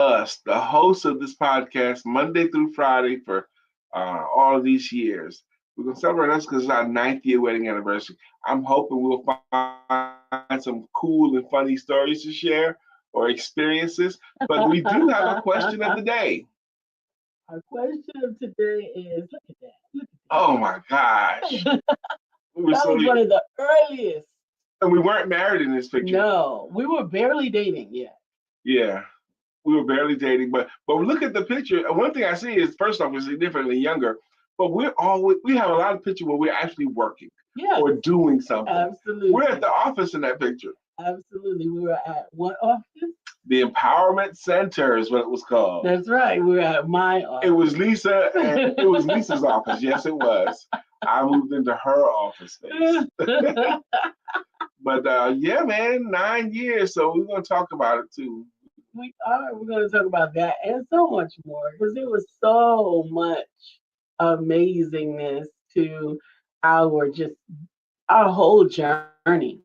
us, the host of this podcast, Monday through Friday for all of these years. We're going to celebrate us because it's our 9th-year wedding anniversary. I'm hoping we'll find some cool and funny stories to share or experiences. But we do have a question of the day. Our question of today is, look at that. Look at that. Oh, my gosh. That was one of the earliest. And we weren't married in this picture. No, we were barely dating yet. Yeah. We were barely dating, but look at the picture. One thing I see is, first off, we're significantly younger, but we have a lot of pictures where we're actually working or doing something. Absolutely. We're at the office in that picture. Absolutely. We were at what office? The Empowerment Center is what it was called. That's right. We were at my office. It was Lisa, and it was Lisa's office. Yes, it was. I moved into her office space. But yeah, man, 9 years. So we're going to talk about it too. We are. We're going to talk about that and so much more because there was so much amazingness to our whole journey.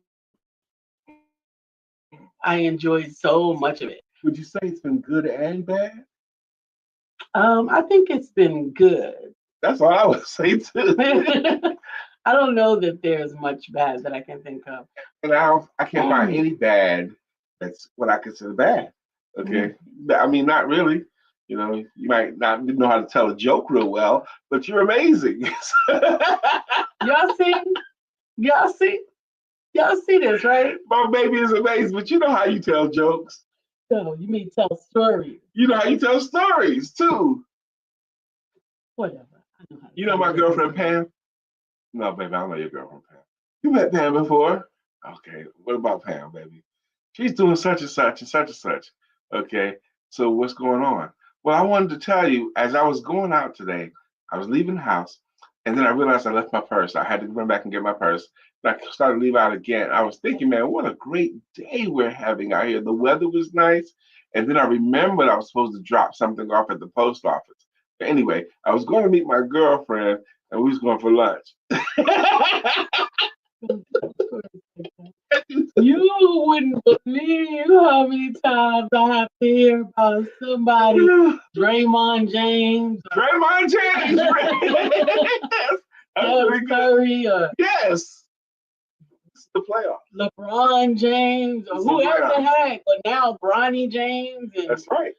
I enjoyed so much of it. Would you say it's been good and bad? I think it's been good. That's what I would say too. I don't know that there's much bad that I can think of. And I can't find any bad that's what I consider bad. Okay. I mean, not really. You know, you might not know how to tell a joke real well, but you're amazing. Y'all see this, right? My baby is amazing, but you know how you tell jokes. No, you mean tell stories. You know how you tell stories too. Whatever. You know my girlfriend Pam? No, baby, I don't know your girlfriend Pam. You met Pam before? Okay. What about Pam, baby? She's doing such and such and such and such. Okay. So what's going on? Well, I wanted to tell you, as I was going out today, I was leaving the house, and then I realized I left my purse. I had to run back and get my purse. And I started to leave out again. I was thinking, man, what a great day we're having out here. The weather was nice. And then I remembered I was supposed to drop something off at the post office. But anyway, I was going to meet my girlfriend, and we was going for lunch. You wouldn't believe how many times I have to hear about somebody, Draymond James. Draymond James. Steph Curry. Yes. It's the playoffs. LeBron James or whoever the heck. But now Bronny James. And that's right.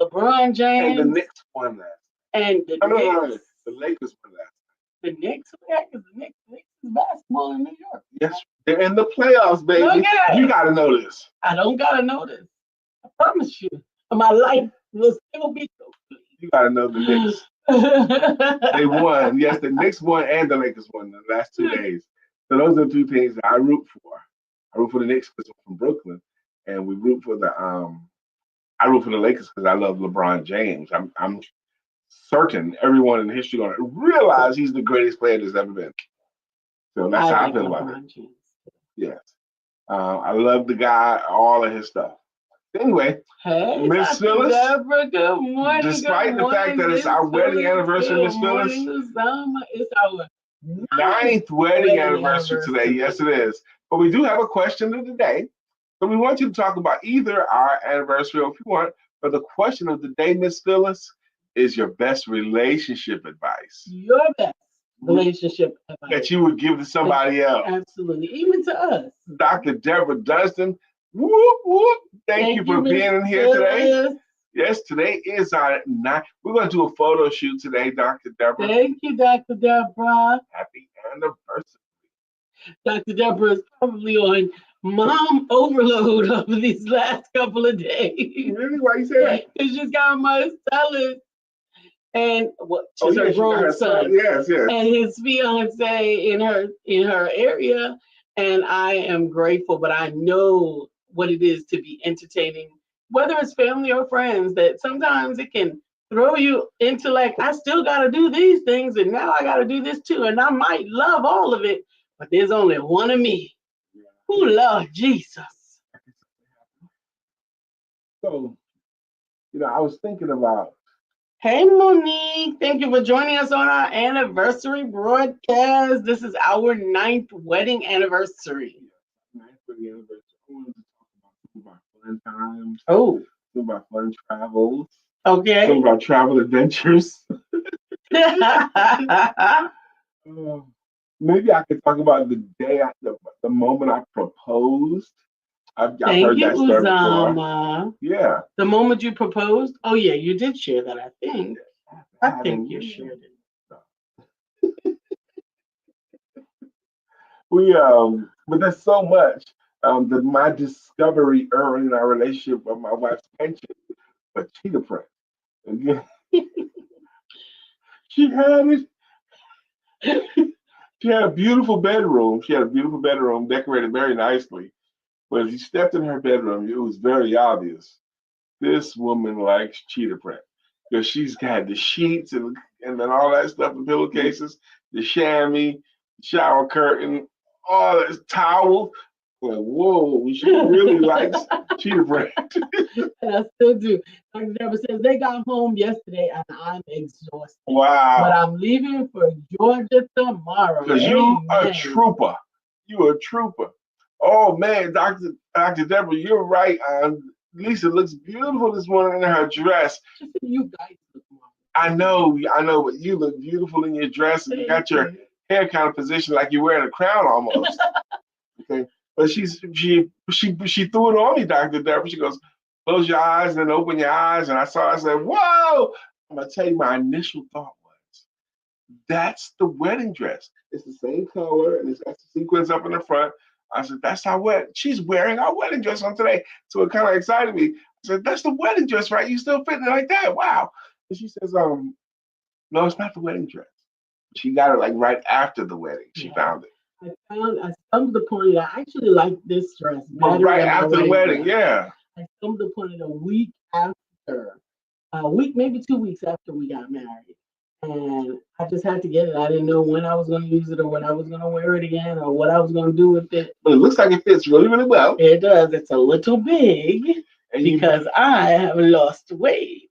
LeBron James. And the Knicks won that. And the Knicks. No. The Lakers won that. The Knicks? Because the Knicks is basketball in New York. Yes, they're in the playoffs, baby. Okay. You got to know this. I don't got to know this. I promise you. My life will still be so clean. You got to know the Knicks. They won. Yes, the Knicks won and the Lakers won the last 2 days. So those are two teams that I root for. I root for the Knicks because I'm from Brooklyn, and we root for I root for the Lakers because I love LeBron James. I'm certain everyone in history going to realize he's the greatest player there's ever been. So that's how I feel about it. Yes. I love the guy, all of his stuff. Anyway, hey, Miss Phyllis, good morning. Despite the fact that it's our wedding anniversary, Miss Phyllis, it's our 9th wedding anniversary today. Yes, it is. But we do have a question of the day. So we want you to talk about either our anniversary or if you want, but the question of the day, Miss Phyllis, is your best relationship advice. Your best relationship advice. That you would give to somebody else. Absolutely. Even to us. Dr. Deborah Dunstan, whoop, whoop. Thank you for being in here today. Yes, today is our 9th. We're going to do a photo shoot today, Dr. Deborah. Thank you, Dr. Deborah. Happy anniversary. Dr. Deborah is probably on mom overload over these last couple of days. Really? Why you say that? Because she's got my Marcellus and she's her grown son. Yes. And his fiance in her area. And I am grateful, but I know what it is to be entertaining, whether it's family or friends, that sometimes it can throw you into like, I still got to do these things, and now I got to do this too. And I might love all of it, but there's only one of me who loves Jesus. So, I was thinking about. Hey, Monique. Thank you for joining us on our anniversary broadcast. This is our 9th wedding anniversary. 9th wedding anniversary. I wanted to talk about some of our fun times. Oh. some of our fun travels, some Okay. of our travel adventures. Uh, Maybe I could talk about the day, the moment I proposed. I've Thank heard you, that story before. Uzama. Yeah. The moment you proposed? Oh yeah, you did share that, I think. I think Having, you shared it. but there's so much that my discovery early in our relationship of my wife's pension, but cheetah print. Again, she had it. She had a beautiful bedroom. She had a beautiful bedroom decorated very nicely. But as you stepped in her bedroom, it was very obvious this woman likes cheetah print because she's got the sheets and then all that stuff, the pillowcases, the chamois, shower curtain, all that towel. Like, whoa, she really likes cheetah print. And I still do. Dr. Deborah says they got home yesterday and I'm exhausted. But Wow. I'm leaving for Georgia tomorrow. Because you a Amen. trooper. You a trooper. Oh man, Dr. Deborah, you're right. Lisa looks beautiful this morning in her dress. She said you guys look marvelous. I know, but you look beautiful in your dress, and you got Thank your you. hair kind of positioned like you're wearing a crown almost. Okay, but she threw it on me, Dr. Deborah. She goes, close your eyes and then open your eyes, and I said, whoa! I'm gonna tell you, my initial thought was, that's the wedding dress. It's the same color, and it's got the sequins up in the front. I said, that's our wedding. She's wearing our wedding dress on today, so it kind of excited me. I said, that's the wedding dress, right? You still fitting it like that? Wow. And she says, no, it's not the wedding dress. She got it like right after the wedding. She Yeah. found it. I stumbled upon it. I actually like this dress But better right than my after the wedding, dress. yeah. I stumbled upon it a week after, a week, maybe 2 weeks after we got married. And I just had to get it. I didn't know when I was going to use it or when I was going to wear it again or what I was going to do with it. But it looks like it fits really, really well. It does. It's a little big because I have lost weight.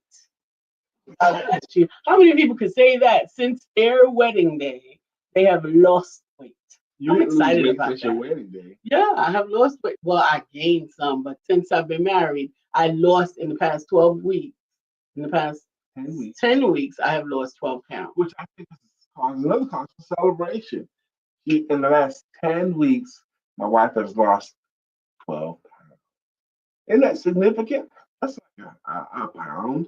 You. How many people could say that since their wedding day, they have lost weight? I'm excited about since that. your wedding day. Yeah, I have lost weight. Well, I gained some, but since I've been married, I lost in the past 12 weeks. In the past 10 weeks, I have lost 12 pounds. Which I think is another cause for celebration. In the last 10 weeks, my wife has lost 12 pounds. Isn't that significant? That's like a pound,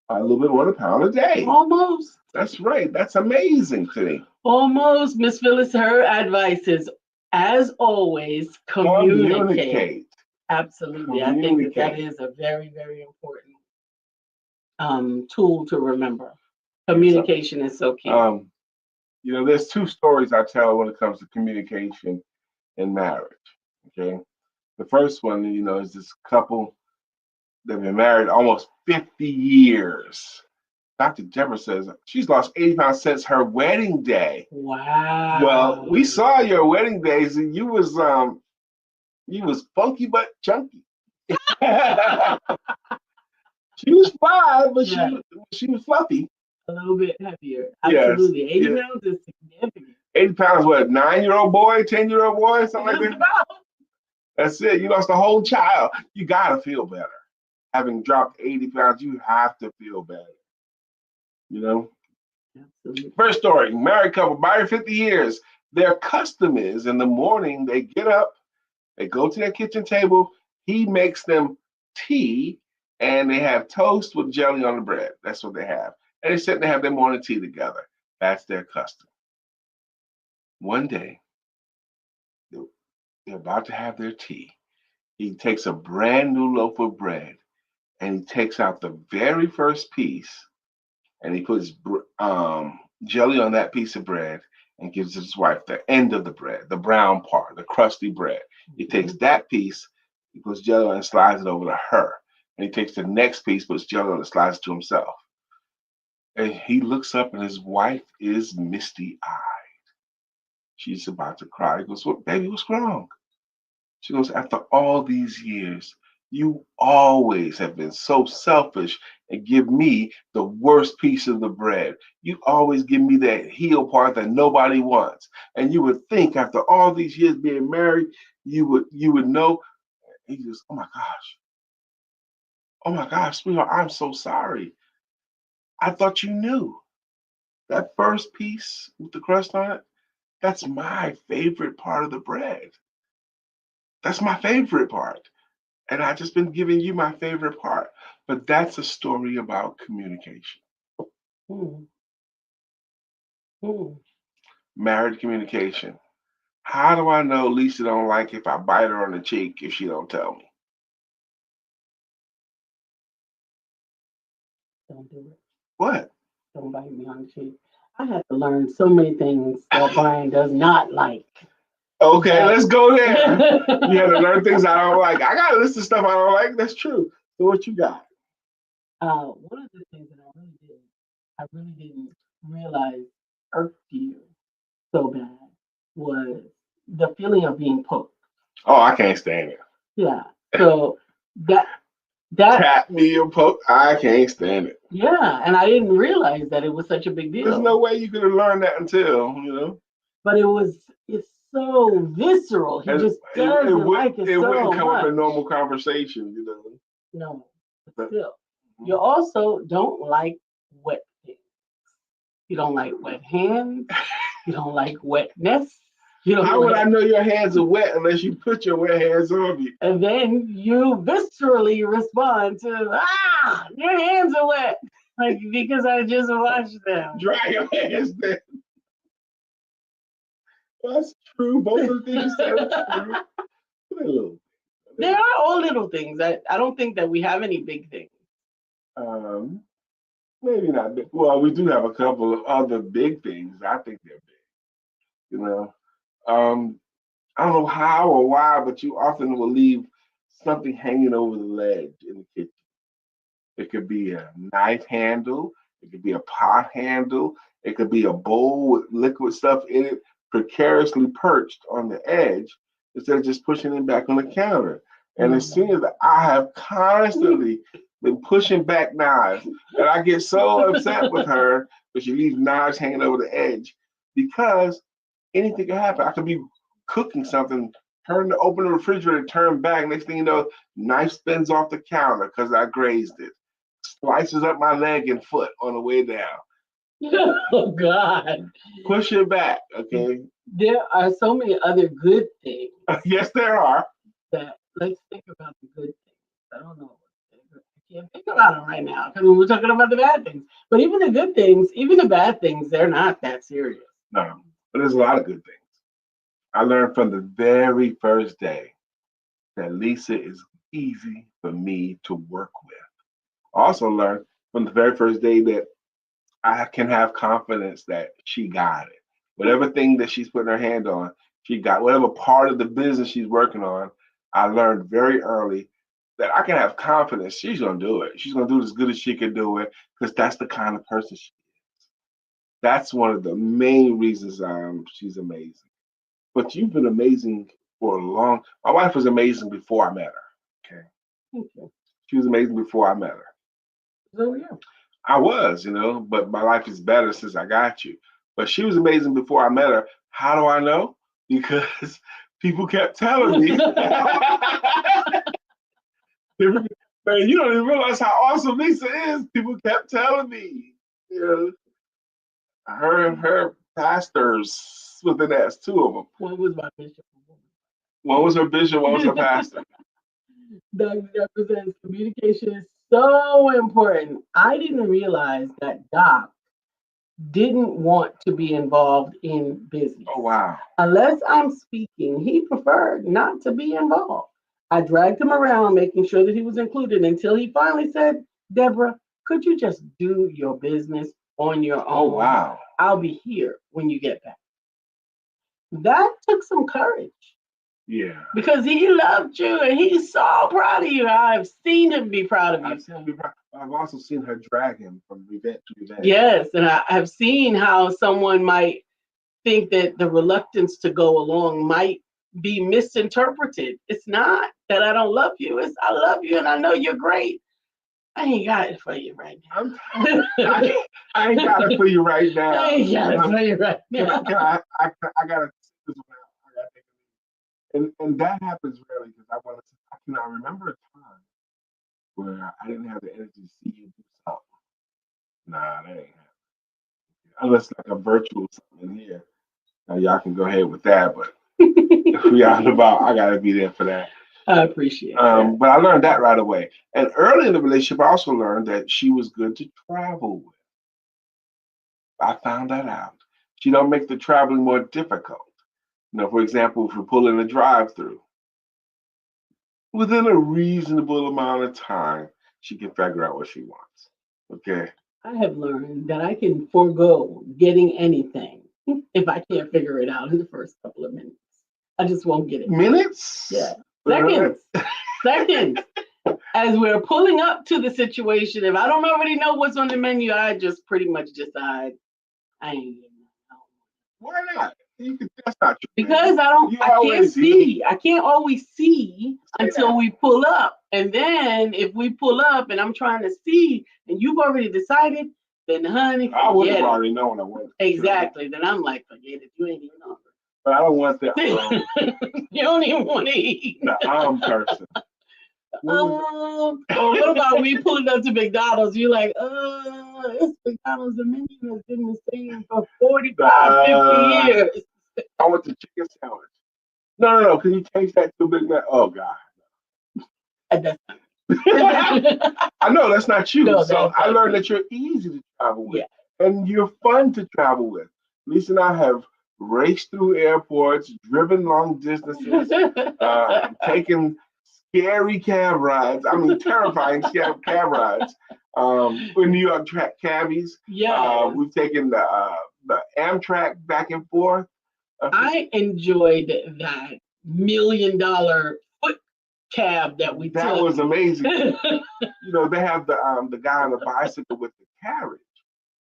a little bit more than a pound a day. Almost. That's right. That's amazing to me. Almost. Miss Phyllis, her advice is, as always, communicate. Absolutely. I think that is a very, very important tool to remember. Communication is so key. There's two stories I tell when it comes to communication in marriage. Okay. The first one, is this couple that have been married almost 50 years. Dr. Deborah says she's lost 80 pounds since her wedding day. Wow. Well, we saw your wedding days and you was funky but chunky. She was fine, but she was fluffy. A little bit heavier. Absolutely. Yes. 80 pounds is significant. 80 pounds, what, 9-year-old boy, 10-year-old boy, something like that? That's it. You lost a whole child. You gotta feel better. Having dropped 80 pounds, you have to feel better. Absolutely. First story, married couple, married 50 years. Their custom is in the morning, they get up, they go to their kitchen table, he makes them tea, and they have toast with jelly on the bread. That's what they have. And they sit and they have their morning tea together. That's their custom. One day, they're about to have their tea. He takes a brand new loaf of bread and he takes out the very first piece and he puts jelly on that piece of bread and gives his wife the end of the bread, the brown part, the crusty bread. He takes that piece, he puts jelly on and slides it over to her. And he takes the next piece, puts jelly on and slides it to himself. And he looks up and his wife is misty-eyed. She's about to cry. He goes, "What, baby, what's wrong?" She goes, "After all these years, you always have been so selfish and give me the worst piece of the bread. You always give me that heel part that nobody wants. And you would think after all these years being married, you would know." He goes, "Oh my gosh. Oh my gosh, sweetheart, I'm so sorry. I thought you knew. That first piece with the crust on it, that's my favorite part of the bread. That's my favorite part. And I just been giving you my favorite part. But that's a story about communication. Hmm. Hmm. Married communication. How do I know Lisa don't like if I bite her on the cheek if she don't tell me? Don't do it. What? Don't bite me on the cheek. I had to learn so many things that Brian does not like. Okay, That let's go there. You had to learn things I don't like. I got a list of stuff I don't like. That's true. So what you got? one of the things that I really didn't realize irked you so bad was the feeling of being poked. Oh, I can't stand it. Yeah. So that that Tap me and poke. I can't stand it. yeah, and I didn't realize that it was such a big There's deal. no way you could have learned that until. But it's so visceral. He And just it doesn't would like it it wouldn't so come up much. in normal conversation. No, but But still. You also don't like wet things. You don't like wet hands. You don't like wetness. You don't how would I like, know your hands are wet unless you put your wet hands on me? and then you viscerally respond to, your hands are wet. Like, because I just washed them. Dry your hands then. That's true. Both of the things you said are true. Little. There are all little things. I don't think that we have any big things. Um, maybe not big. Well, we do have a couple of other big things. I think they're big. Um, I don't know how or why, but you often will leave something hanging over the ledge in the kitchen. It could be a knife handle, it could be a pot handle, it could be a bowl with liquid stuff in it, precariously perched on the edge instead of just pushing it back on the counter. And as soon as I have constantly been pushing back knives, and I get so upset with her because she leaves knives hanging over the edge because anything can happen. I could be cooking something, open the refrigerator, turn back. Next thing you know, knife spins off the counter because I grazed it. Slices up my leg and foot on the way down. Oh God. Push it back, okay? There are so many other good things Yes, there are. that let's think about the good things. I don't know. I can't think about them right now because we were talking about the bad things. But even the good things, even the bad things, they're not that serious. No, but there's a lot of good things. I learned from the very first day that Lisa is easy for me to work with. I also learned from the very first day that I can have confidence that she got it. Whatever thing that she's putting her hand on, she got whatever part of the business she's working on. I learned very early that I can have confidence she's gonna do it. She's gonna do it as good as she can do it because that's the kind of person she is. That's one of the main reasons she's amazing. But you've been amazing for a long. My wife was amazing before I met her. Okay, Okay. she was amazing before I met her. So yeah. I was, but my life is better since I got you. But she was amazing before I met her. How do I know? Because people kept telling me. Man, you don't even realize how awesome Lisa is. People kept telling me. You know, her pastors with an S, two of them. What was my bishop? One was her bishop, one was her pastor. That represents communication is so important. I didn't realize that Doc didn't want to be involved in business. Oh wow. Unless I'm speaking, he preferred not to be involved. I dragged him around, making sure that he was included until he finally said, Deborah, could you just do your business on your Oh own? wow. I'll be here when you get back. That took some courage Yeah. because he loved you and he's so proud of you. I've seen him be proud of you. I've also seen her drag him from event to event. Yes, and I have seen how someone might think that the reluctance to go along might be misinterpreted. It's not that I don't love you, it's I love you and I know you're great. I ain't got it for you right now. I ain't got it for you right now. I ain't got it for you right now. I gotta sit this one out. I gotta take it. And that happens rarely because I cannot remember a time where I didn't have the energy to see you do something. Nah, that ain't happening. Unless like a virtual something in here. Now y'all can go ahead with that, but if we out about, I gotta be there for that. I appreciate that. But I learned that right away. And early in the relationship, I also learned that she was good to travel with. I found that out. She don't make the traveling more difficult. For example, if we pull in a drive-through, within a reasonable amount of time, she can figure out what she wants. Okay. I have learned that I can forego getting anything if I can't figure it out in the first couple of minutes. I just won't get it. Minutes? Yeah. Seconds. Seconds. As we're pulling up to the situation, if I don't already know what's on the menu, I just pretty much decide I ain't getting it. Why not? That's not true. Because I can't see. I can't always see until we pull up. And then if we pull up and I'm trying to see and you've already decided, then honey, I would have already known I wanted. Exactly. Then I'm like, forget it. You ain't even hungry. But I don't want the you don't even want to eat. The person. What about we pulling up to McDonald's? You're like, it's McDonald's. The menu has been the same for 45, 50 years. I want the chicken sandwich. No. Can you change that to a Big Mac? Oh, God. I know that's not you. No, so I learned that you're easy to travel with. Yeah. And you're fun to travel with. Lisa and I have raced through airports, driven long distances, taken scary cab rides. I mean, terrifying cab rides. With New York cabbies. Yeah. We've taken the Amtrak back and forth. I enjoyed that $1 million foot cab that we took. That was amazing. They have the guy on the bicycle with the carriage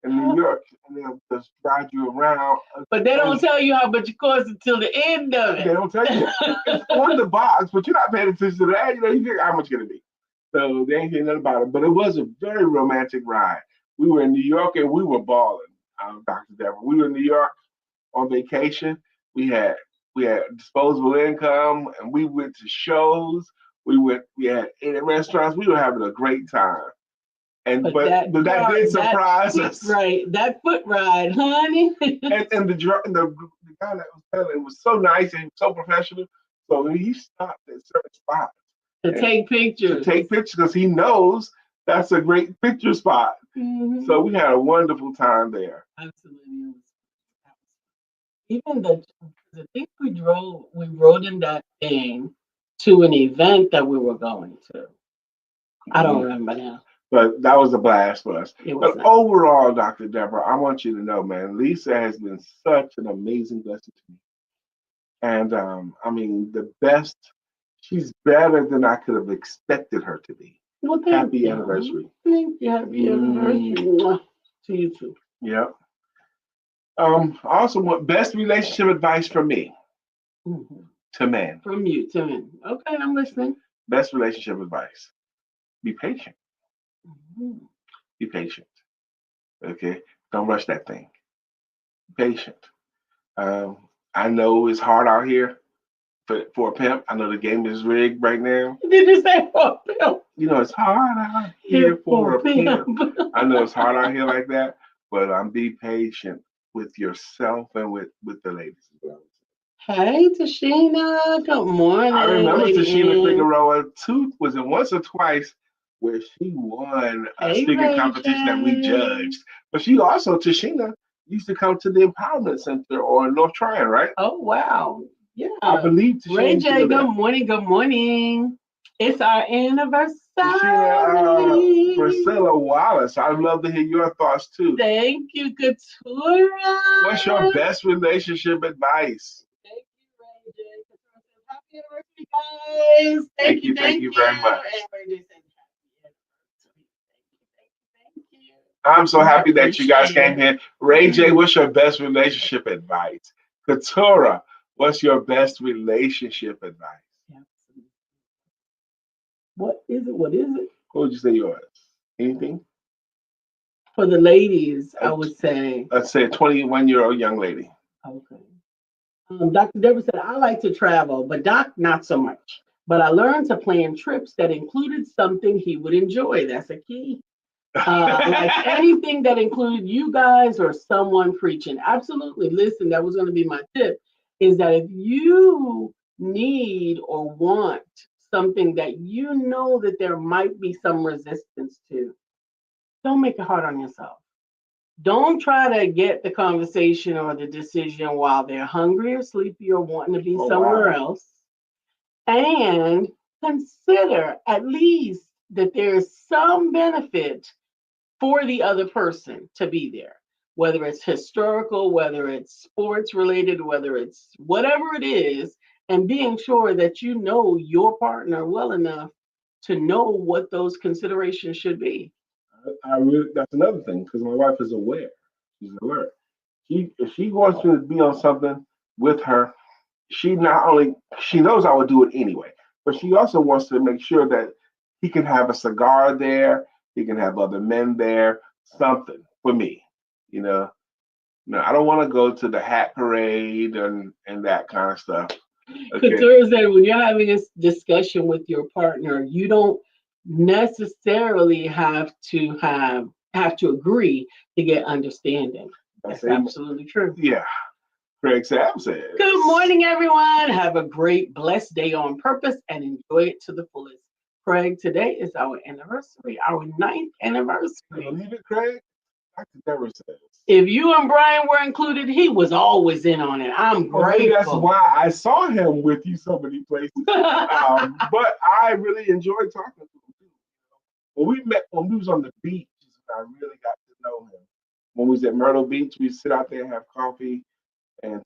in New York, and they'll just drive you around. But they don't tell you how much it costs until the end of it. They don't tell you. It's on the box, but you're not paying attention to that. You figure how much it's gonna be. So they ain't hearing nothing about it. But it was a very romantic ride. We were in New York and we were balling. Dr. Deborah. We were in New York on vacation. We had disposable income, and we went to shows. We had 8 restaurants. We were having a great time. But that did surprise us. Right, that foot ride, honey. and the guy that was telling was so nice and so professional. So he stopped at certain spots to take pictures. Because he knows that's a great picture spot. Mm-hmm. So we had a wonderful time there. Absolutely. Even the thing we rode in that thing to an event that we were going to. Mm-hmm. I don't remember now. But that was a blast for us. But nice. Overall, Dr. Deborah, I want you to know, man, Lisa has been such an amazing blessing to me. And I mean, the best, she's better than I could have expected her to be. Well, happy anniversary. Thank you. Happy anniversary. To you too. Yeah. I also want best relationship advice from me to men. From you to men. Okay, I'm listening. Best relationship advice. Be patient. Mm-hmm. Be patient. Okay? Don't rush that thing. Be patient. I know it's hard out here for a pimp. I know the game is rigged right now. Did you say for a pimp? It's hard out here for a pimp. I know it's hard out here like that, but be patient with yourself and with the ladies as well. Hey, Tashina. Good morning. I remember Tashina Figueroa too. Was it once or twice where she won a speaking competition that we judged? But Tashina used to come to the Empowerment Center or North Tryon, right? Oh, wow. Yeah. I believe Tashina. Ray J, good morning. Good morning. It's our anniversary. Tashina, Priscilla Wallace, I'd love to hear your thoughts too. Thank you, Katura. What's your best relationship advice? Thank you, Ray J. Happy anniversary, guys. Thank you very much. I'm so happy that you guys came here. Ray J, what's your best relationship advice? Katura, what's your best relationship advice? What is it? What would you say yours? Anything? For the ladies, I would say. Let's say a 21-year-old young lady. Okay. Dr. Deborah said, I like to travel, but Doc, not so much. but I learned to plan trips that included something he would enjoy. That's a key. Like anything that included you guys or someone preaching. Absolutely. Listen, that was going to be my tip is that if you need or want something that you know that there might be some resistance to, don't make it hard on yourself. Don't try to get the conversation or the decision while they're hungry or sleepy or wanting to be Oh somewhere wow. else. And consider at least that there's some benefit for the other person to be there, whether it's historical, whether it's sports related, whether it's whatever it is, and being sure that you know your partner well enough to know what those considerations should be. I really that's another thing because my wife is aware. She's alert. She if she wants to be on something with her, she not only she knows I would do it anyway, but she also wants to make sure that he can have a cigar there, he can have other men there, something for me. You know, no, I don't want to go to the hat parade and that kind of stuff. Okay, Couture said when you're having a discussion with your partner, you don't necessarily have to agree to get understanding. that's That's a absolutely true. yeah. Craig Sam says. Good morning, everyone. Have a great, blessed day on purpose and enjoy it to the fullest. Craig, today is our anniversary, our ninth You anniversary. believe it, Craig? Dr. Deborah says. If you and Brian were included, he was always in on it. I'm Well, maybe that's grateful. why I saw him with you so many places. But I really enjoyed talking to him too. When we met, when we was on the beach, is when I really got to know him. When we was at Myrtle Beach, we sit out there and have coffee, and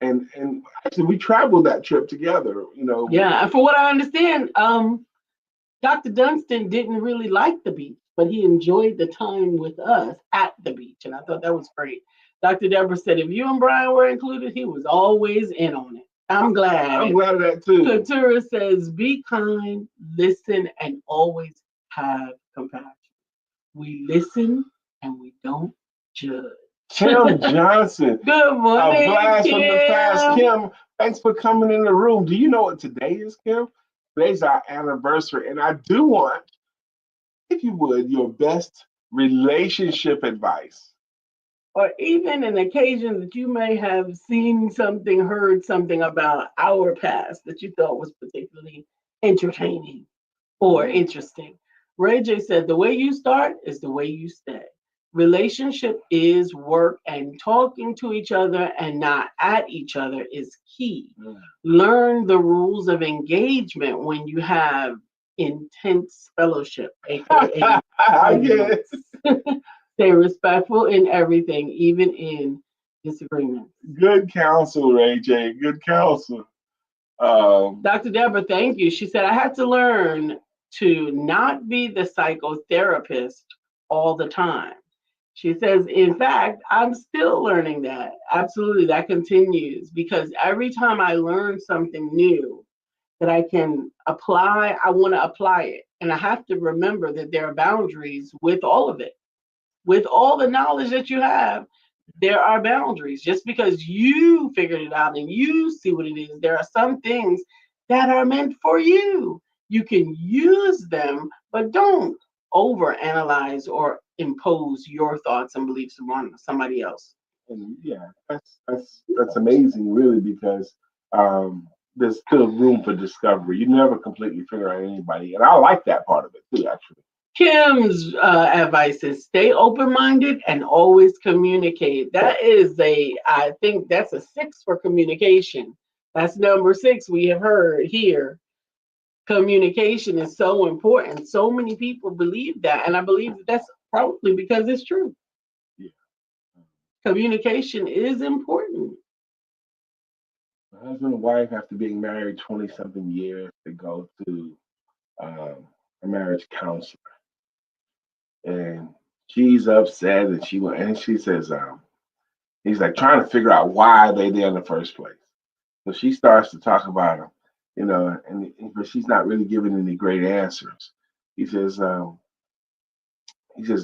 and actually we traveled that trip together. You know, Yeah, and for what I understand, Dr. Dunstan didn't really like the beach, but he enjoyed the time with us at the beach, and I thought that was great. Dr. Deborah said if you and Brian were included, he was always in on it. I'm I'm glad. glad of that too. Couture says, be kind, listen, and always have compassion. We listen and we don't judge. Kim Johnson, Good a morning, blast from the past. Kim. Kim, thanks for coming in the room. Do you know what today is, Kim? Today's our anniversary, and I do want, if you would, your best relationship advice. Or even an occasion that you may have seen something, heard something about our past that you thought was particularly entertaining or Mm. interesting. Ray J said, the way you start is the way you stay. Relationship is work, and talking to each other and not at each other is key. Mm. Learn the rules of engagement when you have intense fellowship, aka I arguments. guess. Stay respectful in everything, even in disagreements. Good counsel, Ray J. Good counsel. Um, Dr. Deborah, thank you. She said, I had to learn to not be the psychotherapist all the time. She says, in fact, I'm still learning that. Absolutely, that continues because every time I learn something new that I can apply, I want to apply it. And I have to remember that there are boundaries with all of it. With all the knowledge that you have, there are boundaries. Just because you figured it out and you see what it is, there are some things that are meant for you. You can use them, but don't overanalyze or impose your thoughts and beliefs on somebody else. and yeah, that's amazing, really, because there's still room for discovery. You never completely figure out anybody, and I like that part of it too, actually. Kim's advice is stay open minded and always communicate. That is I think that's a six for communication. That's number six we have heard here. Communication is so important. So many people believe that. And I believe that's probably because it's true. Yeah. Communication is important. My husband and wife, after being married 20 something years, they go to a marriage counselor, and she's upset, and she says, he's like trying to figure out why they there in the first place. So she starts to talk about him, but she's not really giving any great answers. He says, well,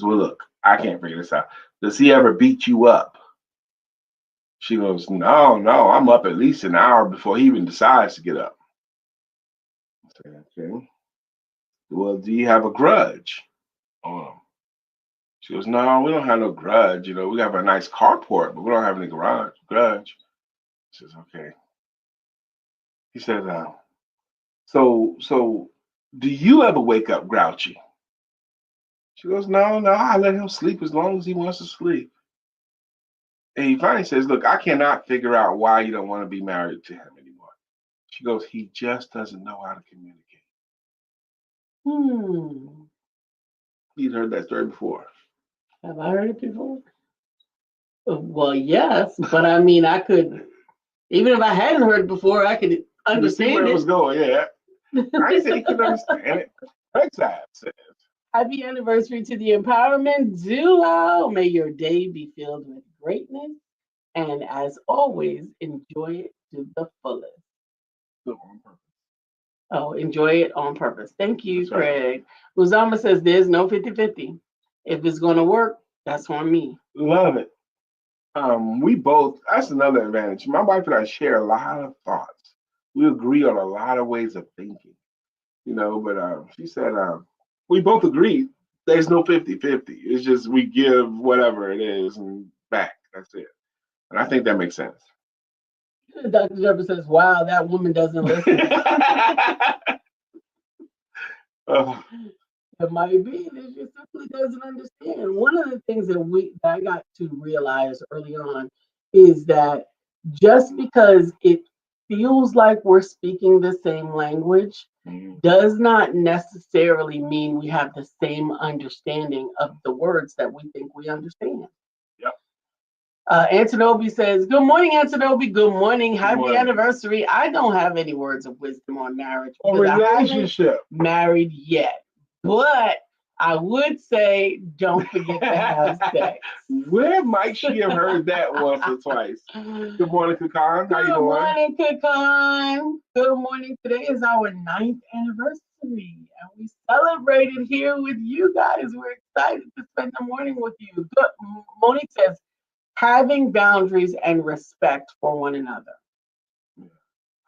look, I can't figure this out. Does he ever beat you up? She goes, no, I'm up at least an hour before he even decides to get up. Okay. Well, do you have a grudge on them? She goes, no, we don't have no grudge. You know, we have a nice carport, but we don't have any grudge. She says, okay. He says, so do you ever wake up grouchy? She goes, no, I let him sleep as long as he wants to sleep. And he finally says, look, I cannot figure out why you don't want to be married to him anymore. She goes, he just doesn't know how to communicate. He's heard that story before. Have I heard it before? Well, yes, but I mean, I could, even if I hadn't heard it before, I could understand where it. It was going, yeah. I say you can understand it. Rexab says, happy anniversary to the Empowerment Duo. May your day be filled with greatness. And as always, enjoy it to the fullest. Oh, enjoy it on purpose. Thank you, That's right. Craig. Uzama says there's no 50-50. If it's going to work, that's on me. Love it. We both, that's another advantage. My wife and I share a lot of thoughts. We agree on a lot of ways of thinking, you know, but she said we both agree there's no 50-50. It's just we give whatever it is and back. That's it. And I think that makes sense. Dr. Jefferson says, wow, that woman doesn't listen. It might be that she simply doesn't understand. One of the things that I got to realize early on is that just because it feels like we're speaking the same language does not necessarily mean we have the same understanding of the words that we think we understand. Yep. Antonobi says, good morning, Antonobi. Good morning. Happy anniversary. I don't have any words of wisdom on marriage. Or relationship. Married yet. But I would say, don't forget to have sex. Where might she have heard that once or twice? Good morning, Kakan. How you doing? Good morning, Kakan. Good morning. Today is our 9th anniversary, and we celebrated here with you guys. We're excited to spend the morning with you. Good. Monique says, having boundaries and respect for one another.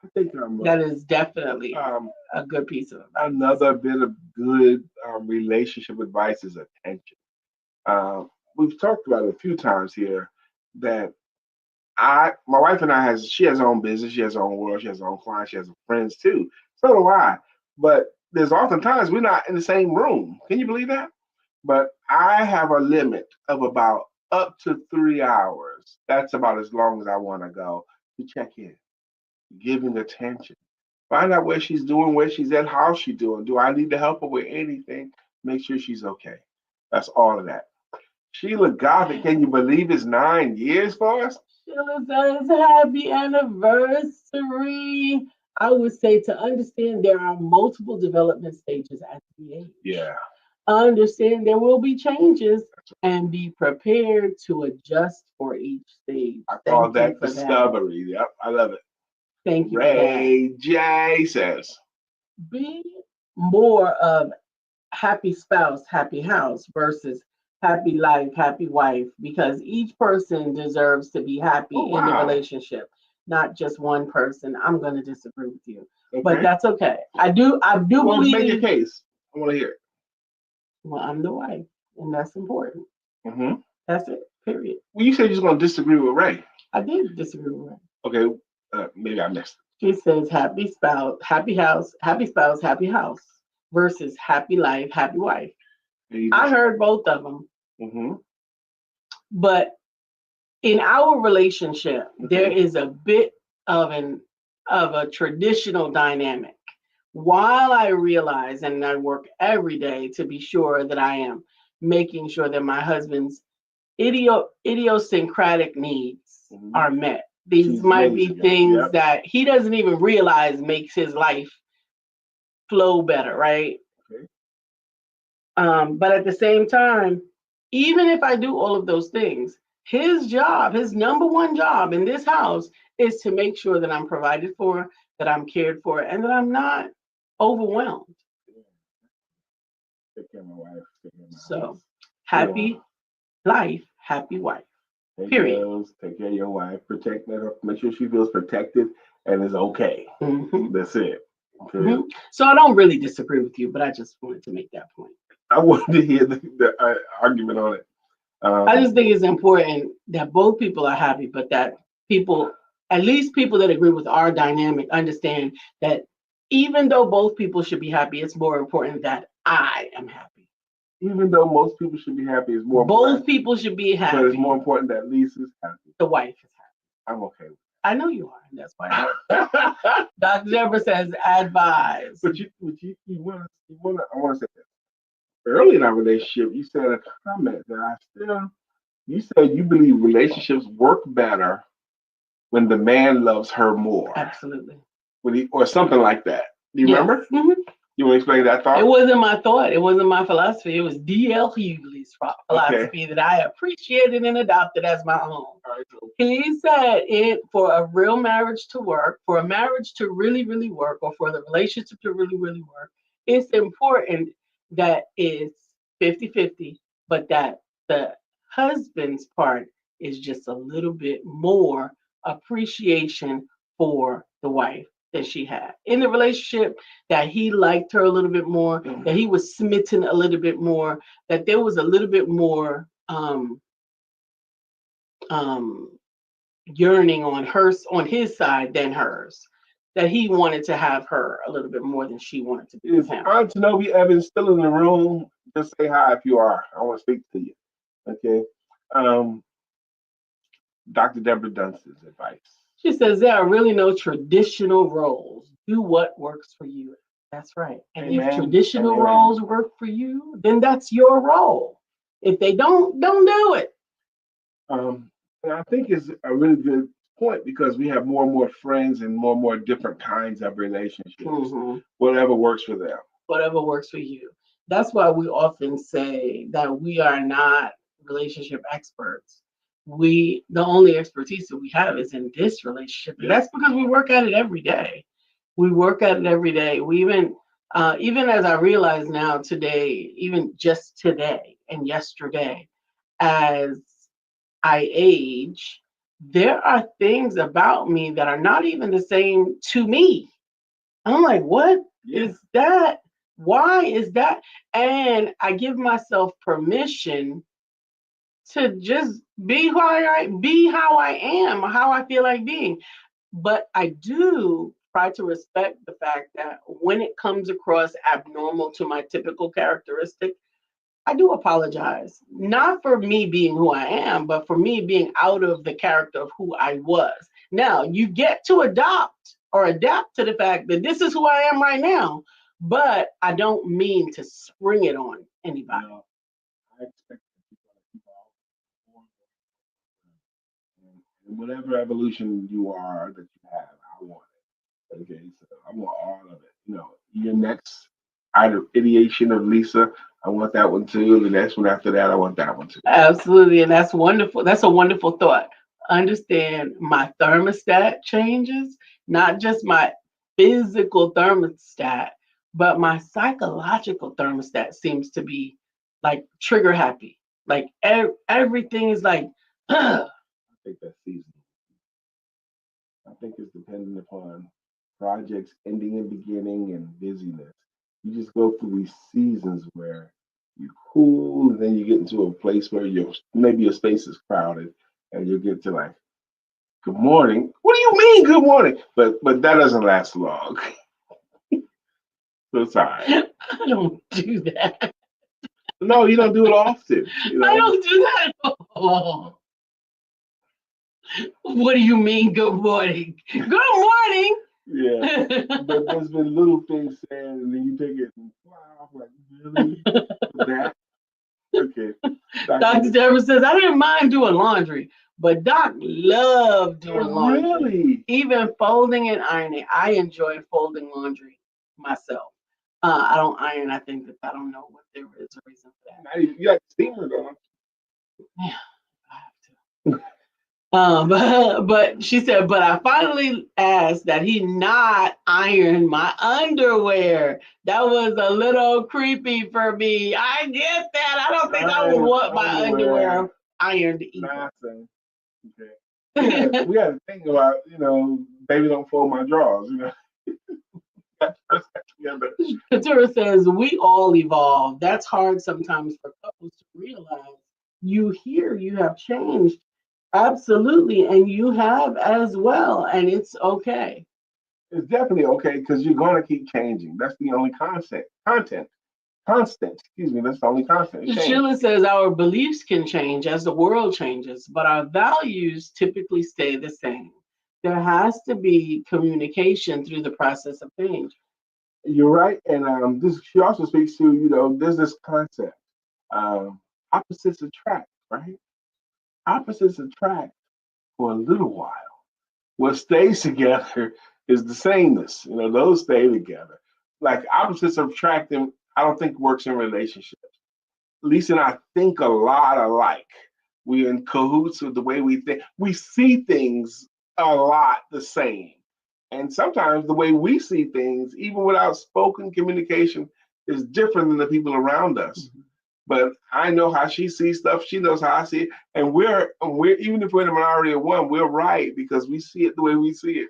I think that is definitely a good piece of advice. Another bit of good relationship advice is attention. We've talked about it a few times here that my wife and I she has her own business, she has her own world, she has her own clients, she has her friends too. So do I. But there's oftentimes we're not in the same room. Can you believe that? But I have a limit of about up to 3 hours. That's about as long as I want to go to check in. Giving attention. Find out where she's doing, where she's at, how she's doing. Do I need to help her with anything? Make sure she's okay. That's all of that. Sheila Gothic, can you believe it's 9 years for us? Sheila says, happy anniversary. I would say to understand there are multiple development stages at the age. Yeah. Understand there will be changes and be prepared to adjust for each stage. I call that discovery. Yep, I love it. Thank you. Ray J says, be more of happy spouse, happy house versus happy life, happy wife, because each person deserves to be happy in the relationship, not just one person. I'm going to disagree with you, but that's okay. I do believe. Make your case. I want to hear it. Well, I'm the wife, and that's important. Mm-hmm. That's it. Period. Well, you said you're going to disagree with Ray. I did disagree with Ray. Okay. Maybe I missed it. She says happy spouse, happy house, happy versus happy life, happy wife. I heard both of them. Mm-hmm. But in our relationship, there is a bit of a traditional dynamic. While I realize and I work every day to be sure that I am making sure that my husband's idiosyncratic needs are met. These might be things that he doesn't even realize makes his life flow better, right? Okay. But at the same time, even if I do all of those things, his job, his number one job in this house is to make sure that I'm provided for, that I'm cared for, and that I'm not overwhelmed. Take care of my wife. So, happy life, happy wife. Period. Take care of your wife. Protect her. Make sure she feels protected and is okay. Mm-hmm. That's it. Okay. So I don't really disagree with you, but I just wanted to make that point. I wanted to hear the argument on it. I just think it's important that both people are happy, but that people, at least people that agree with our dynamic, understand that even though both people should be happy, it's more important that I am happy. Even though most people should be happy, it's more Both important. people should be happy. But it's more important that Lisa's happy. The wife is happy. I'm okay with it. I know you are, and that's why. Dr. Deborah says, advise. But you want to. I want to say this. Early in our relationship, you said a comment that you said you believe relationships work better when the man loves her more. Absolutely. Or something like that. Do you remember? Mm-hmm. You want to explain that thought? It wasn't my thought. It wasn't my philosophy. It was D.L. Hughley's philosophy that I appreciated and adopted as my own. Right. He said for a real marriage to work, for a marriage to really, really work, or for the relationship to really, really work, it's important that it's 50-50, but that the husband's part is just a little bit more appreciation for the wife that she had in the relationship, that he liked her a little bit more, that he was smitten a little bit more, that there was a little bit more yearning on his side than hers, that he wanted to have her a little bit more than she wanted to be with him. Aunt Tanobi Evans still in the room? Just say hi if you are. I want to speak to you. Okay. Dr. Deborah Dunstan's advice. She says there are really no traditional roles. Do what works for you. That's right. And Amen. If traditional roles work for you, then that's your role. If they don't do it. And I think it's a really good point because we have more and more friends and more different kinds of relationships. Mm-hmm. Whatever works for them. Whatever works for you. That's why we often say that we are not relationship experts. The only expertise that we have is in this relationship. And that's because we work at it every day. We work at it every day. We even as I realize now today, even just today and yesterday, as I age, there are things about me that are not even the same to me. I'm like, what is that? Why is that? And I give myself permission to just be how I am, how I feel like being. But I do try to respect the fact that when it comes across abnormal to my typical characteristic, I do apologize. Not for me being who I am, but for me being out of the character of who I was. Now, you get to adapt to the fact that this is who I am right now, but I don't mean to spring it on anybody. No, I expect and whatever evolution you are that you have, I want it. Okay, so I want all of it. Your next ideation of Lisa, I want that one too. The next one after that, I want that one too. Absolutely, and that's wonderful. That's a wonderful thought. Understand my thermostat changes, not just my physical thermostat, but my psychological thermostat seems to be like trigger happy. Like everything is like, I think that's seasonal. I think it's dependent upon projects ending and beginning and busyness. You just go through these seasons where you cool, and then you get into a place where maybe your space is crowded, and you get to like, good morning. What do you mean, good morning? But that doesn't last long. So sorry. I don't do that. No, you don't do it often. I don't do that at all. What do you mean, good morning? Good morning. Yeah, but there's been little things said, and then you take it and wow, like really that. Okay. Dr. Deborah says I didn't mind doing laundry, but Doc loved doing laundry. Really? Even folding and ironing. I enjoy folding laundry myself. I don't iron. I think that I don't know what there is a reason for that. You got steamer going. Yeah, I have to. But she said, but I finally asked that he not iron my underwear. That was a little creepy for me. I get that. I don't think I would want my underwear ironed either. Nothing. Okay. We got to think about, baby, don't fold my drawers. together. Katura says, we all evolve. That's hard sometimes for couples to realize. You hear you have changed. Absolutely. And you have as well. And it's okay. It's definitely okay because you're going to keep changing. That's the only constant. Excuse me. That's the only constant. It's change. Sheila says, our beliefs can change as the world changes, but our values typically stay the same. There has to be communication through the process of change. You're right, and this she also speaks to there's this concept, opposites attract, right? Opposites attract for a little while. What stays together is the sameness. Those stay together. Like opposites attracting, I don't think works in relationships. Lisa and I think a lot alike. We're in cahoots with the way we think. We see things a lot the same. And sometimes the way we see things, even without spoken communication, is different than the people around us. Mm-hmm. But I know how she sees stuff. She knows how I see it. And we're even if we're in a minority of one, we're right because we see it the way we see it.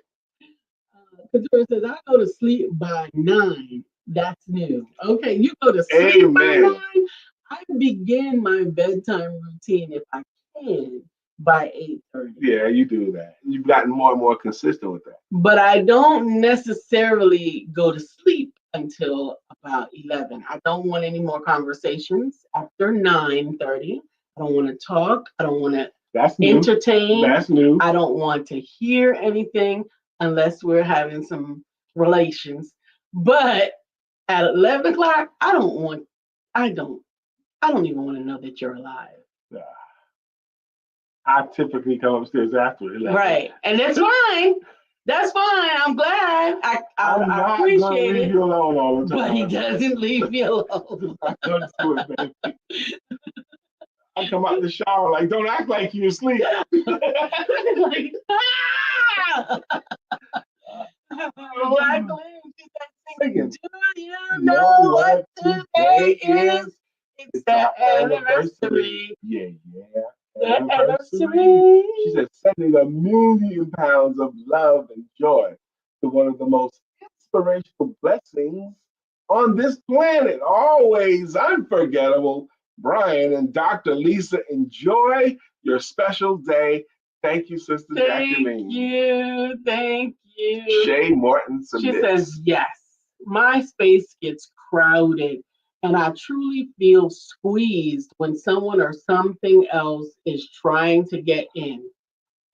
Katura says, I go to sleep by 9. That's new. Okay, you go to sleep Amen. by 9. I begin my bedtime routine if I can by 8:30. Yeah, you do that. You've gotten more and more consistent with that. But I don't necessarily go to sleep until about 11. I don't want any more conversations after 9:30. I don't want to talk. I don't want to entertain. That's new. I don't want to hear anything unless we're having some relations. But at 11 o'clock, I don't even want to know that you're alive. I typically come upstairs after 11. Right. And that's fine. That's fine. I'm glad. I appreciate it. Leave you alone all the time. But he doesn't leave me alone. I don't do it, baby. I come out the shower like, don't act like you're asleep. Like, Jacqueline, do you know what today is? It's the anniversary. Yeah. The anniversary. She said, sending 1,000,000 pounds of love and joy to one of the most inspirational blessings on this planet. Always unforgettable. Brian and Dr. Lisa, enjoy your special day. Thank you, Sister Jacqueline. Thank you. Shay Morton submits. She says, yes, my space gets crowded and I truly feel squeezed when someone or something else is trying to get in.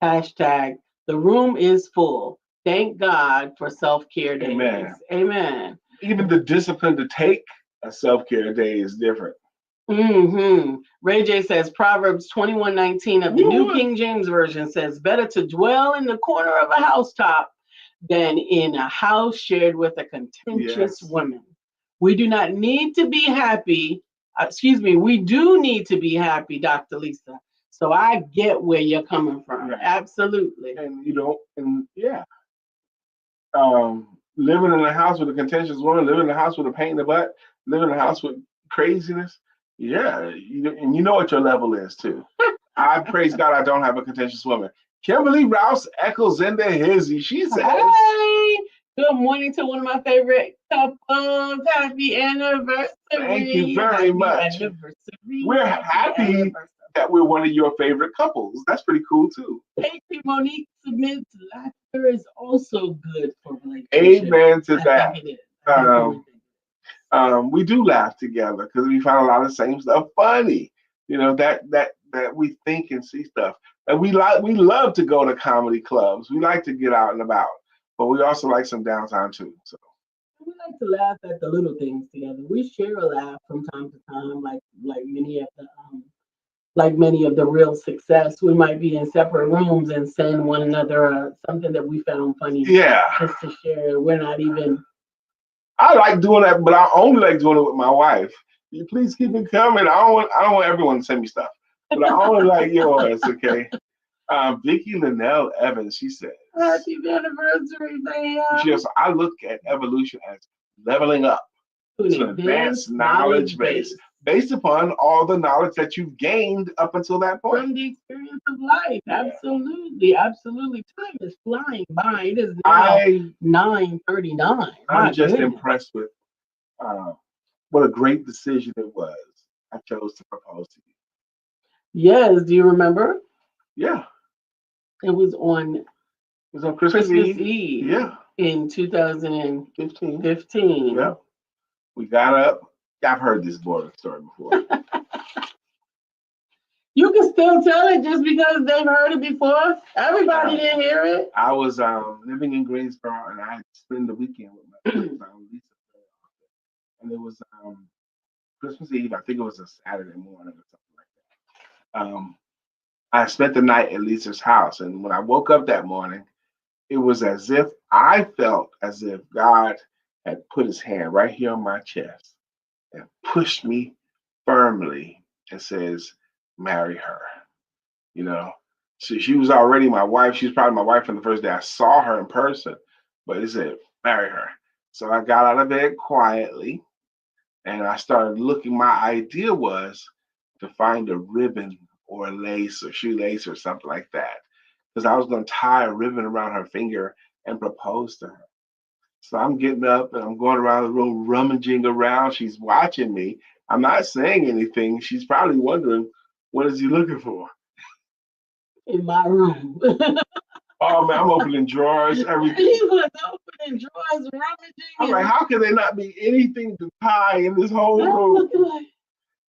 Hashtag, the room is full. Thank God for self-care days. Amen. Even the discipline to take a self-care day is different. Mm-hmm. Ray J says, Proverbs 21:19 of the New King James Version says, better to dwell in the corner of a housetop than in a house shared with a contentious woman. We do not need to be happy. We do need to be happy, Dr. Lisa. So I get where you're coming from. Right. Absolutely. And living in a house with a contentious woman, living in a house with a pain in the butt, living in a house with craziness. Yeah, and you know what your level is too. I praise God I don't have a contentious woman. Kimberly Rouse echoes into hizzy. She says, hey, good morning to one of my favorite couples. Happy anniversary. Thank you very much. We're happy that we're one of your favorite couples. That's pretty cool too. Casey Monique submits, laughter is also good for relationships. Amen to that. We do laugh together because we find a lot of the same stuff funny. That we think and see stuff. And we love to go to comedy clubs. We like to get out and about, but we also like some downtime too. So we like to laugh at the little things together. We share a laugh from time to time, like many of the real success. We might be in separate rooms and send one another something that we found funny. Yeah, just to share. We're not even. I like doing that, but I only like doing it with my wife. You please keep it coming. I don't want everyone to send me stuff, but I only like yours. Okay. Vicki Linnell Evans, she said, happy anniversary, man. She says, I look at evolution as leveling up to an advanced knowledge base based upon all the knowledge that you've gained up until that point. From the experience of life. Yeah. Absolutely. Absolutely. Time is flying by. It is now I 9:39. I'm My just goodness. impressed with uh, what a great decision it was. I chose to propose to Yes, do you remember? you. Yeah, It was on it was on Christmas Christmas Eve. Eve Yeah, in 2015. 15. Yeah, we got up. I've heard this boring story before. You can still tell it just because they've heard it before. Everybody didn't hear it. I was living in Greensboro, and I had spent the weekend with my Lisa, and it was Christmas Eve. I think it was a Saturday morning or something like that. I spent the night at Lisa's house, and when I woke up that morning, it was as if I felt as if God had put His hand right here on my chest and pushed me firmly and says, "Marry her." You know, so she was already my wife. She was probably my wife from the first day I saw her in person, but it said, "Marry her." So I got out of bed quietly and I started looking. My idea was to find a ribbon or a lace or shoelace or something like that, because I was going to tie a ribbon around her finger and propose to her. So I'm getting up and I'm going around the room rummaging around. She's watching me. I'm not saying anything. She's probably wondering, what is he looking for? In my room. Oh man, I'm opening drawers, everything. He was opening drawers, rummaging. I'm like, how can there not be anything to tie in this whole room? Like,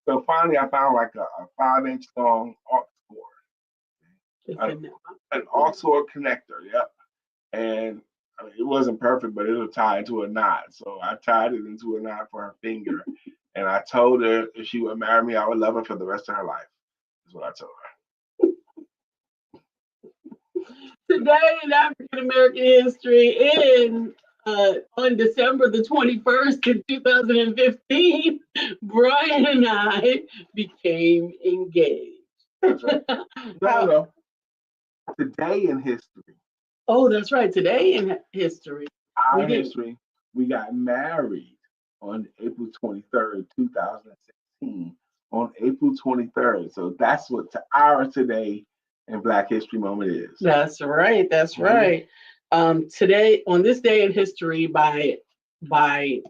So finally, I found like a 5-inch long aux cord, an aux cord connector. Yep. And I mean, it wasn't perfect, but it'll tie into a knot. So I tied it into a knot for her finger, and I told her if she would marry me, I would love her for the rest of her life. Is what I told her. Today in African American history, on December the 21st in 2015, Brian and I became engaged. That's right. No. Today in history. Oh, that's right. Today in history. Our history, we got married on April 23rd, 2016. On April 23rd. So that's what our today in Black History Moment is. That's right. That's right. Today, on this day in history by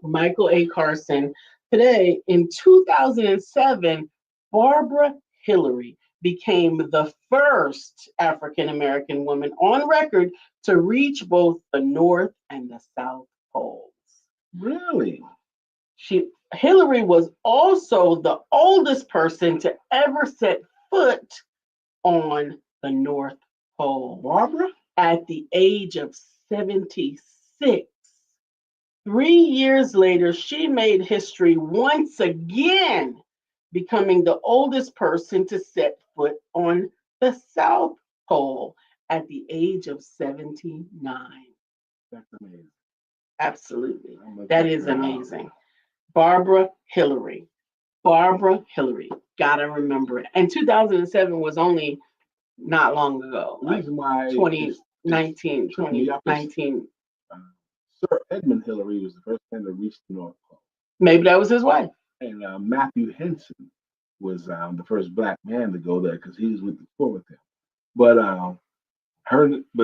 Michael A. Carson, today in 2007, Barbara Hillary became the first African American woman on record to reach both the North and the South poles. Really? Hillary was also the oldest person to ever set foot on the North Pole. Barbara? At the age of 76. 3 years later, she made history once again, becoming the oldest person to set foot on the South Pole at the age of 79. That's amazing. Absolutely. That is amazing. Barbara Hillary. Barbara Hillary. Gotta remember it. And 2007 was only not long ago. The reason why 2019. Sir Edmund Hillary was the first man to reach the North Pole. Maybe that was his wife. And Matthew Henson was the first black man to go there because he was with the tour with him. But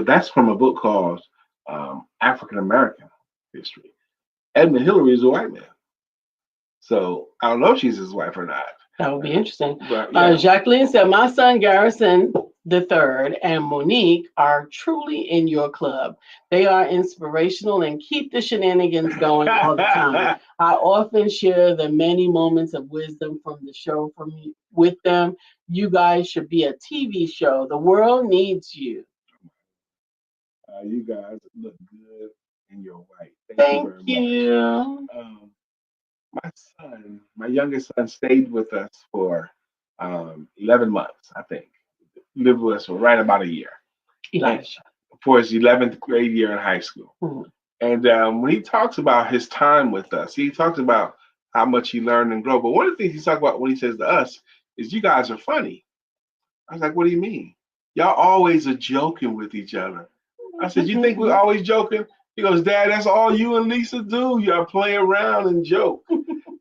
that's from a book called African American History. Edmund Hillary is a white man. So I don't know if she's his wife or not. That would be interesting. But, yeah. Jacqueline said, my son Garrison III and Monique are truly in your club. They are inspirational and keep the shenanigans going all the time. I often share the many moments of wisdom from the show with them. You guys should be a TV show. The world needs you. You guys look good in your white. Thank you very much. My youngest son stayed with us for 11 months, I think. Lived with us for right about a year. Elijah. For his 11th grade year in high school. Mm-hmm. And when he talks about his time with us, he talks about how much he learned and grew. But one of the things he talks about when he says to us is, you guys are funny. I was like, what do you mean? Y'all always are joking with each other. I said, you think we're always joking? He goes, Dad, that's all you and Lisa do. Y'all play around and joke.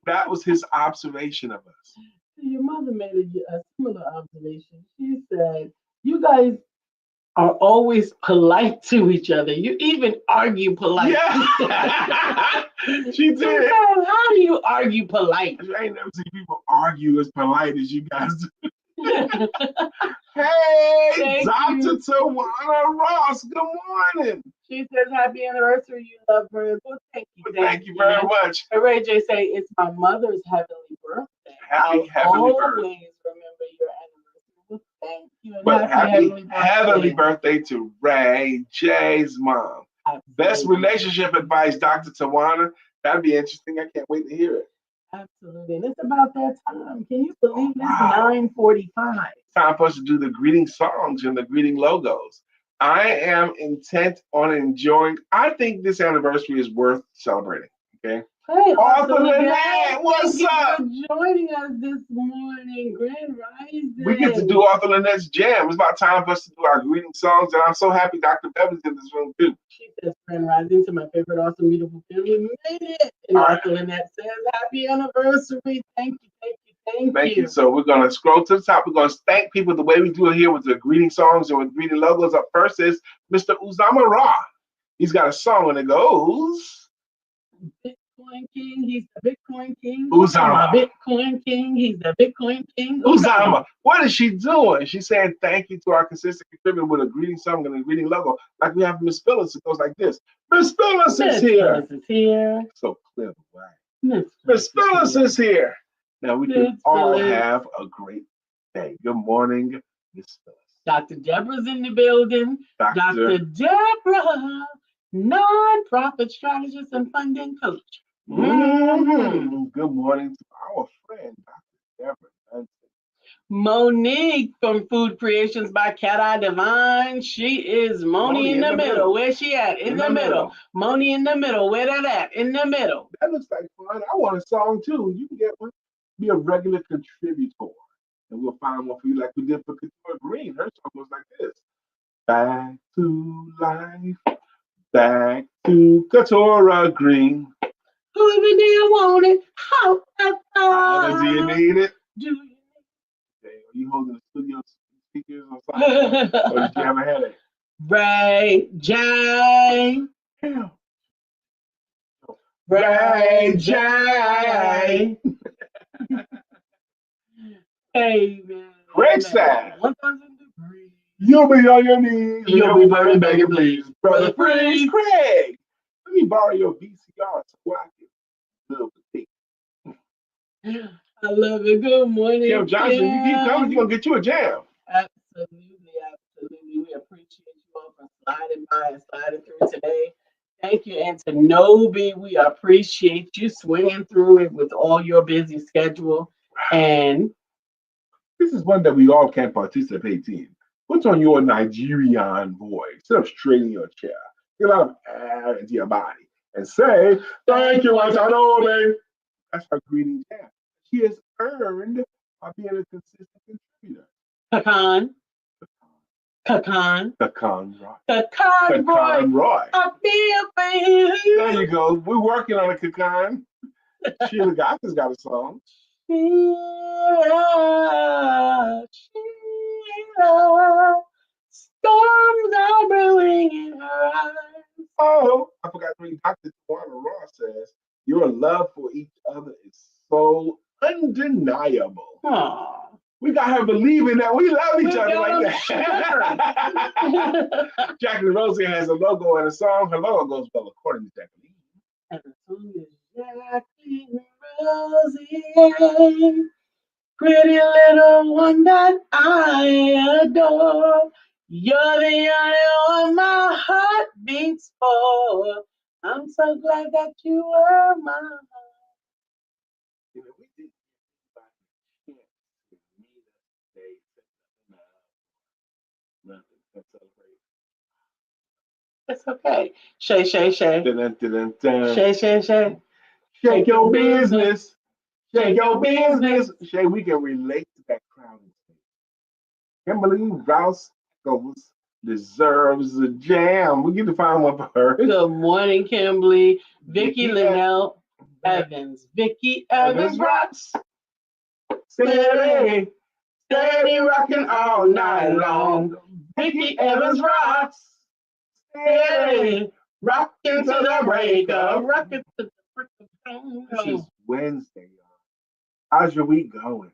That was his observation of us. Your mother made a similar observation. She said, "You guys are always polite to each other. You even argue polite." Yeah, she did. Sometimes, how do you argue polite? I ain't never seen people argue as polite as you guys do. Hey, Thank Dr. you. Tawana Ross, good morning. She says, "Happy anniversary, you love her." Well, thank you. Well, thank you very much. And Ray J say, "It's my mother's heavenly birthday. Happy I'll heavenly always birthday. remember your anniversary." Well, thank you. And But happy heavenly birthday to Ray J's mom. Absolutely. Best relationship advice, Dr. Tawana. That'd be interesting. I can't wait to hear it. Absolutely. And it's about that time. Can you believe this? Wow. 9:45. Time for us to do the greeting songs and the greeting logos. I am intent on enjoying. I think this anniversary is worth celebrating. Okay. Hey, Arthur Lynette, Lynette, what's up? Thank you for joining us this morning. Grand Rising. We get to do Arthur Lynette's jam. It's about time for us to do our greeting songs, and I'm so happy Dr. Bevan's in this room too. She says, "Grand Rising to my favorite, awesome, beautiful family. Made it." And Arthur Lynette says, "Happy anniversary. Thank you, thank you, Thank you. So we're going to scroll to the top. We're going to thank people the way we do it here with the greeting songs and with greeting logos. Up first is Mr. Uzama Ra. He's got a song and it goes, Bitcoin King, he's the Bitcoin King. Uzama. Bitcoin King, he's the Bitcoin King. Uzama. What is she doing? She's saying thank you to our consistent contributor with a greeting song and a greeting logo. Like we have Miss Phyllis. It goes like this. Miss Phyllis is here. Phyllis is here. So clever, right? Miss Phyllis is here. Now we can all have a great day. Good morning, Miss Phyllis. Dr. Deborah's in the building. Dr. Deborah, nonprofit strategist and funding coach. Mm-hmm. Good morning to our friend, Dr. Deborah. Monique from Food Creations by Cat Eye Divine. She is Moni in the middle. Where's she at? In the middle. Moni in the middle. Where that at? In the middle. That looks like fun. I want a song too. You can get one. Be a regular contributor. And we'll find one for you like we did for Katora Green. Her song goes like this. Back to life. Back to Katora Green. Whoever do you want it? How do you need it? Do you? Okay, are you holding the studio speakers or something? Or did you have a headache? Ray J. Ray J. Hey, man. Great sound. 1,000 degrees. You'll be on your knees. You'll be burning, begging, please. Brother Freeze. Craig, let me borrow your VCR so I can little bit. I love it. Good morning. Kim Johnson, you keep coming, you're going to get you a jam. Absolutely, absolutely. We appreciate you all for sliding by and sliding through today. Thank you. And to Nobi, we appreciate you swinging through it with all your busy schedule. And this is one that we all can participate in. Put on your Nigerian voice. Sit up straight in your chair. Get a lot of air into your body. And say, thank you, Watanobe. That's her greeting jam. She has earned by being a consistent contributor. Pecan Roy. I feel for you. There you go. We're working on a Pecan. Sheila Gotha's got a song. Sheila, storms are brewing in her eyes. Oh, I forgot to read. Dr. Tawana Ross says, your love for each other is so undeniable. Aww. We got her believing that we love each other like that. Jacqueline Rosie has a logo and a song. Her logo goes well according to Jacqueline. And the song is Jacqueline Rosie, pretty little one that I adore. You're the only one my heart beats for. I'm so glad that you were my heart. You know, we did It's okay. Shay. Dun, dun, dun. Shay. Shake your business. Shake your business. Shay, we can relate to that crowd. Kimberly Rouse deserves a jam. We get to find one for her. Good morning, Kimberly. Vicky Linnell. Evans. Vicky Evans Evans rocks. Steady, steady rocking all night long. Vicky Evans rocks. Steady, rocking to the break of rocking to the break of dawn. This is Wednesday, y'all. How's your week going?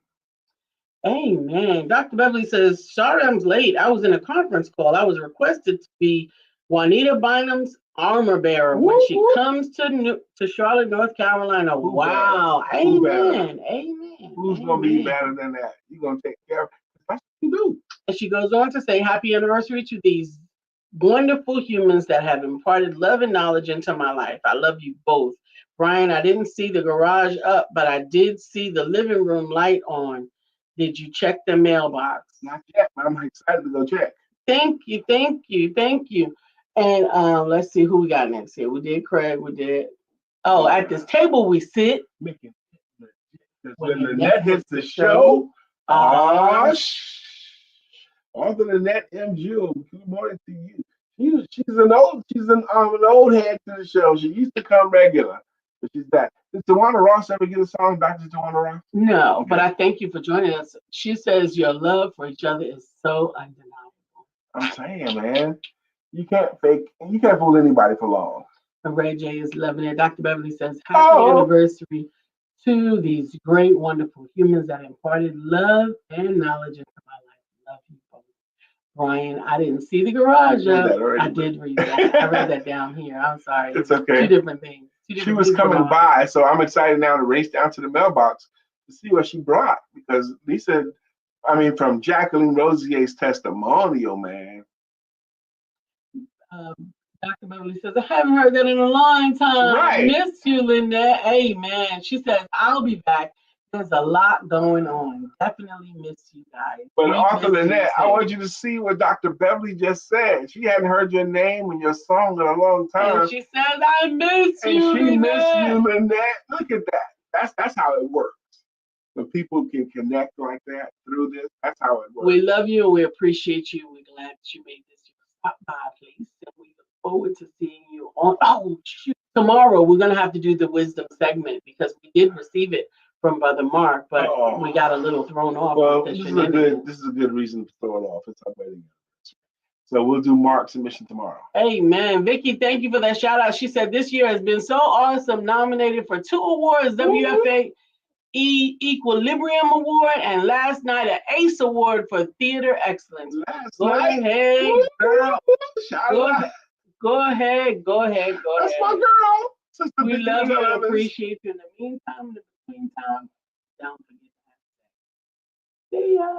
Amen. Dr. Beverly says, sorry I'm late. I was in a conference call. I was requested to be Juanita Bynum's armor bearer when she comes to Charlotte, North Carolina. Who Wow. better? Who better? Amen. Amen. Who's gonna be better than that? You're gonna take care of it. That's what you do. And she goes on to say, happy anniversary to these wonderful humans that have imparted love and knowledge into my life. I love you both. Brian, I didn't see the garage up, but I did see the living room light on. Did you check the mailbox? Not yet, but I'm excited to go check. Thank you, thank you, thank you. And let's see who we got next here. We did Craig, we did. Oh, at this table we sit. Making when Lynette hits the show. Author Lynette M. Jewell, good morning to you. She's an old head to the show. She used to come regular, but she's back. Did Tawana Ross ever get a song back to Tawana Ross? No, okay. But I thank you for joining us. She says your love for each other is so undeniable. I'm saying, man, you can't fool anybody for long. And Ray J is loving it. Dr. Beverly says, happy anniversary to these great, wonderful humans that imparted love and knowledge into my life. Love you both. Brian, I didn't see the garage up. I did read that. I read that down here. I'm sorry. It's okay. Two different things. She was coming by, so I'm excited now to race down to the mailbox to see what she brought, because from Jacqueline Rosier's testimonial, man. Dr. Beverly says, I haven't heard that in a long time. Right. Miss you, Lynette. Amen. She says, I'll be back. There's a lot going on. Definitely miss you guys. But Author Lynette, I want you to see what Dr. Beverly just said. She hadn't heard your name and your song in a long time. And she says, I miss you, and she Lynette. Miss you, Lynette. Look at that. That's how it works. When people can connect like that through this, that's how it works. We love you and we appreciate you. We're glad that you made this. Stop by, please. And we look forward to seeing you on. Oh, shoot. Tomorrow, we're going to have to do the wisdom segment because we did receive it from Brother Mark, but we got a little thrown off. Well, this is a good reason to throw it off. It's our wedding. So we'll do Mark's submission tomorrow. Amen. Vicky, thank you for that shout out. She said this year has been so awesome. Nominated for 2 awards, WFA Equilibrium Award, and last night an ACE Award for Theater Excellence. Go ahead, girl. Go ahead. That's my girl. Sister we love you and appreciate you. In the meantime, don't forget to have sex. See ya.